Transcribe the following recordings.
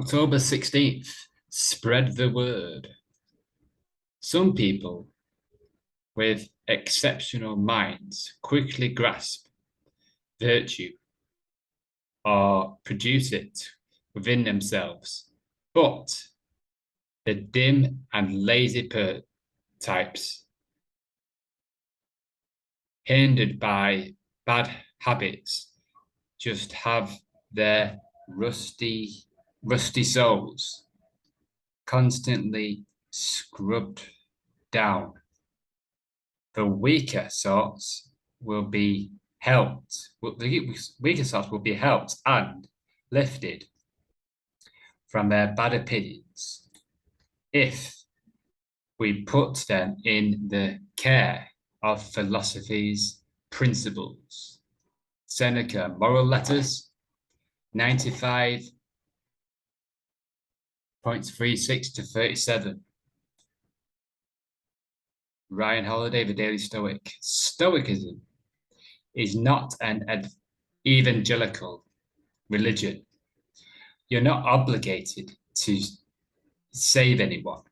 October 16th, spread the word. Some people with exceptional minds quickly grasp virtue or produce it within themselves, but the dim and lazy types, hindered by bad habits, just have their rusty souls constantly scrubbed down. The weaker sorts will be helped. The weaker sorts will be helped and lifted from their bad opinions if we put them in the care of philosophy's principles. Seneca, Moral Letters, 95.36 to 37. Ryan Holiday, The Daily Stoic. Stoicism is not an evangelical religion. You're not obligated to save anyone.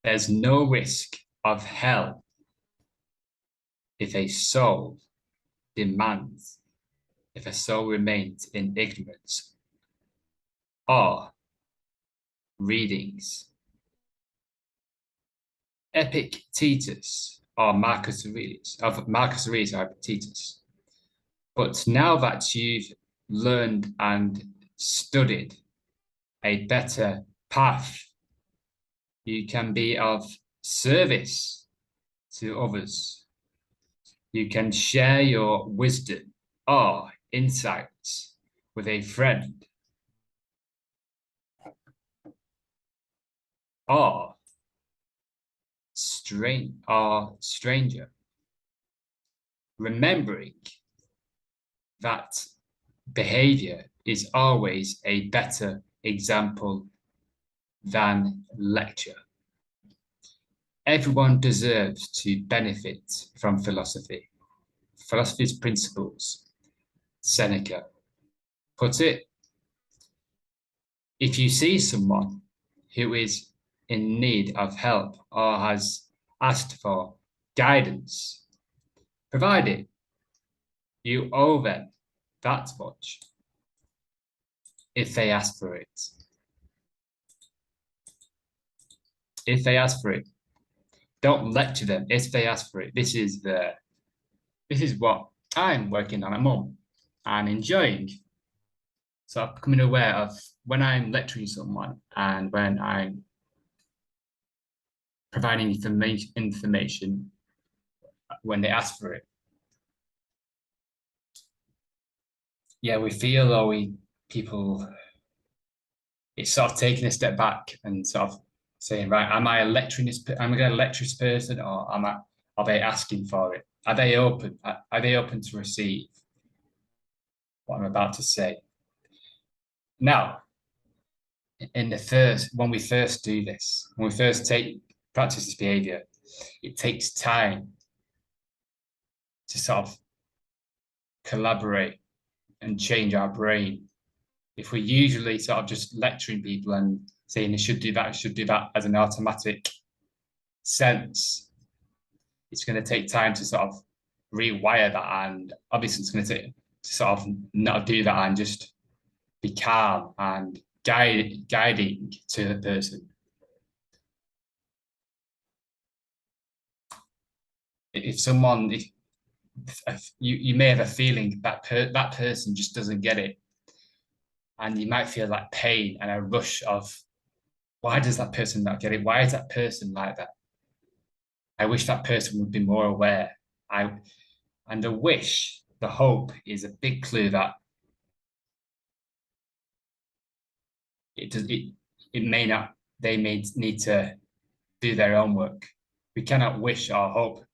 There's no risk of hell if a soul demands, if a soul remains in ignorance or readings. Epictetus or Marcus Aurelius, or Epictetus. But now that you've learned and studied a better path, you can be of service to others. You can share your wisdom or insights with a friend or stranger, remembering that behavior is always a better example than lecture. Everyone deserves to benefit from philosophy. Philosophy's principles. Seneca put it, if you see someone who is in need of help or has asked for guidance, provide it. You owe them that much if they ask for it. If they ask for it, don't lecture them if they ask for it. This is what I'm working on at home and enjoying. So I'm becoming aware of when I'm lecturing someone and when I'm providing information when they ask for it. Yeah, we feel people, it's sort of taking a step back and sort of saying, right, am I lecturing this? Am I going to lecture this person, or are they asking for it? Are they open? Are they open to receive what I'm about to say? Now, when we first do this, when we first practice this behavior, it takes time to sort of collaborate and change our brain. If we're usually sort of just lecturing people and saying they should do that as an automatic sense, it's going to take time to sort of rewire that. And obviously it's going to take to sort of not do that and just be calm and guiding to the person. If you may have a feeling that that person just doesn't get it, and you might feel that pain and a rush of, why does that person not get it? Why is that person like that? I wish that person would be more aware. And the hope is a big clue that it may not, they may need to do their own work. We cannot wish or hope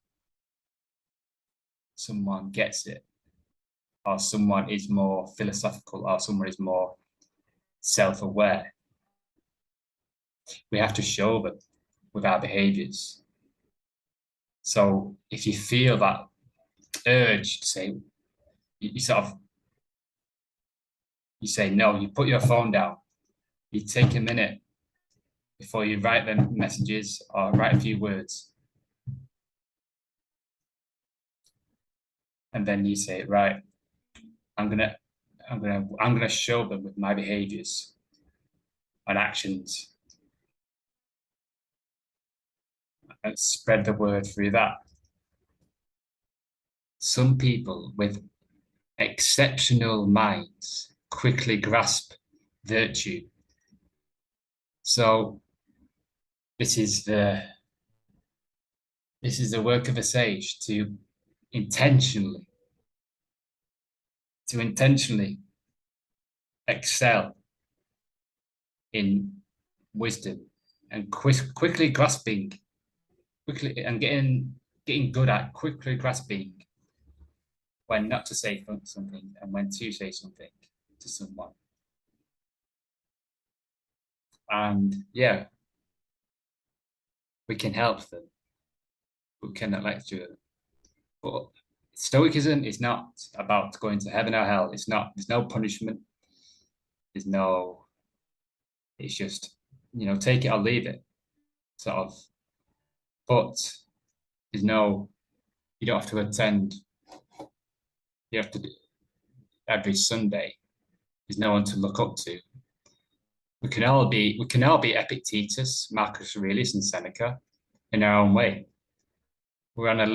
someone gets it, or someone is more philosophical, or someone is more self-aware. We have to show them with our behaviors. So if you feel that urge to say, you sort of You say no, you put your phone down. You take a minute before you write them messages or write a few words. And then you say, right, I'm gonna show them with my behaviors and actions and spread the word through that. Some people with exceptional minds quickly grasp virtue. So this is the work of a sage to intentionally excel in wisdom and quickly grasping, getting good at quickly grasping when not to say something and when to say something to someone. And yeah, we can help them. We cannot lecture them. But Stoicism is not about going to heaven or hell. It's not. There's no punishment. There's no. It's just, take it or leave it, sort of. But there's no. You don't have to attend. You have to do every Sunday. There's no one to look up to. We can all be Epictetus, Marcus Aurelius, and Seneca in our own way. We're on a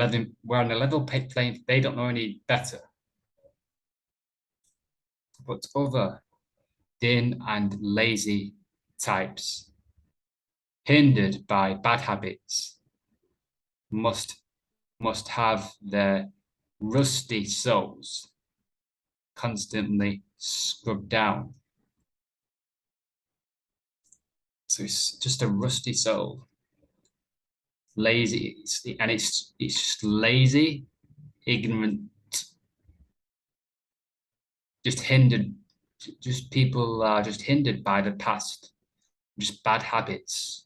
level playing. They don't know any better. But other thin and lazy types, hindered by bad habits, must have their rusty souls constantly scrubbed down. So it's just a rusty soul. Lazy, it's just lazy, ignorant, just hindered. Just people are just hindered by the past, just bad habits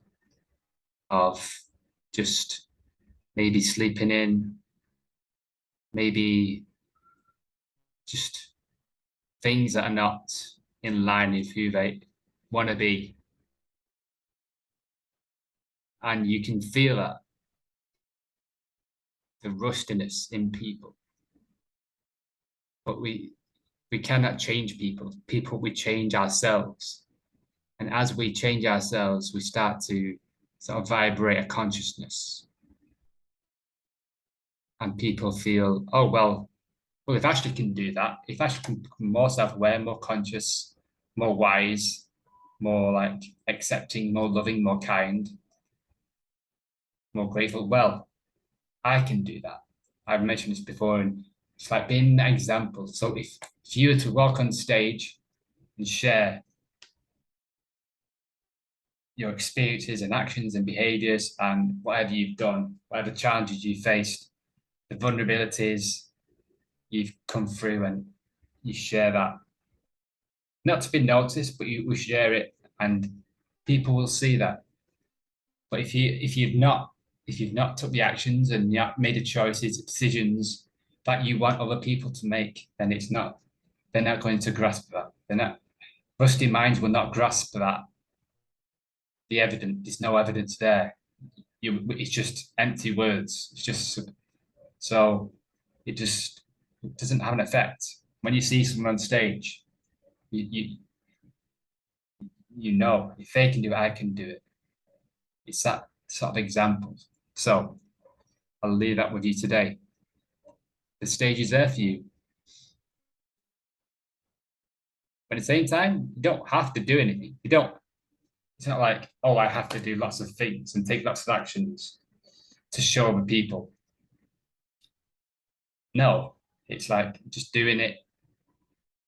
of just maybe sleeping in, maybe just things that are not in line with who they want to be. And you can feel that, the rustiness in people. But we cannot change people. We change ourselves. And as we change ourselves, we start to sort of vibrate a consciousness. And people feel, oh, well, if Ashley can do that, if Ashley can become more self-aware, more conscious, more wise, more like accepting, more loving, more kind, more grateful, well, I can do that. I've mentioned this before, and it's like being an example. So if you were to walk on stage and share your experiences and actions and behaviors and whatever you've done, whatever challenges you faced, the vulnerabilities you've come through, and you share that, not to be noticed, but you share it, and people will see that. But if you've not took the actions and made the choices, decisions that you want other people to make, then they're not going to grasp that. Rusty minds will not grasp that. The evidence, there's no evidence there. It's just empty words. It's just so it doesn't have an effect. When you see someone on stage, you know, if they can do it, I can do it. It's that sort of example. So I'll leave that with you today. The stage is there for you. But at the same time, you don't have to do anything. It's not like, oh, I have to do lots of things and take lots of actions to show other people. No, it's like just doing it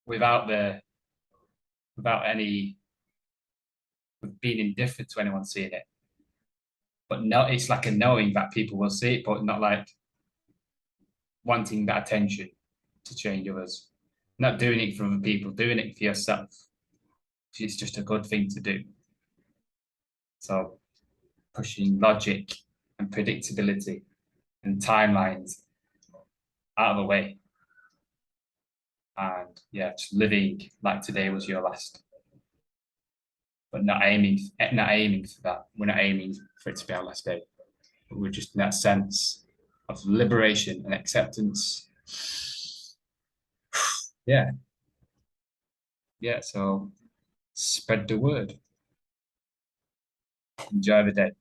without being indifferent to anyone seeing it. But no, it's like a knowing that people will see it, but not like wanting that attention to change others. Not doing it for other people, doing it for yourself. It's just a good thing to do. So pushing logic and predictability and timelines out of the way. and yeah, just living like today was your last, but not aiming for that. We're not aiming for it to be our last day, but we're just in that sense of liberation and acceptance. Yeah, yeah. So spread the word. Enjoy the day.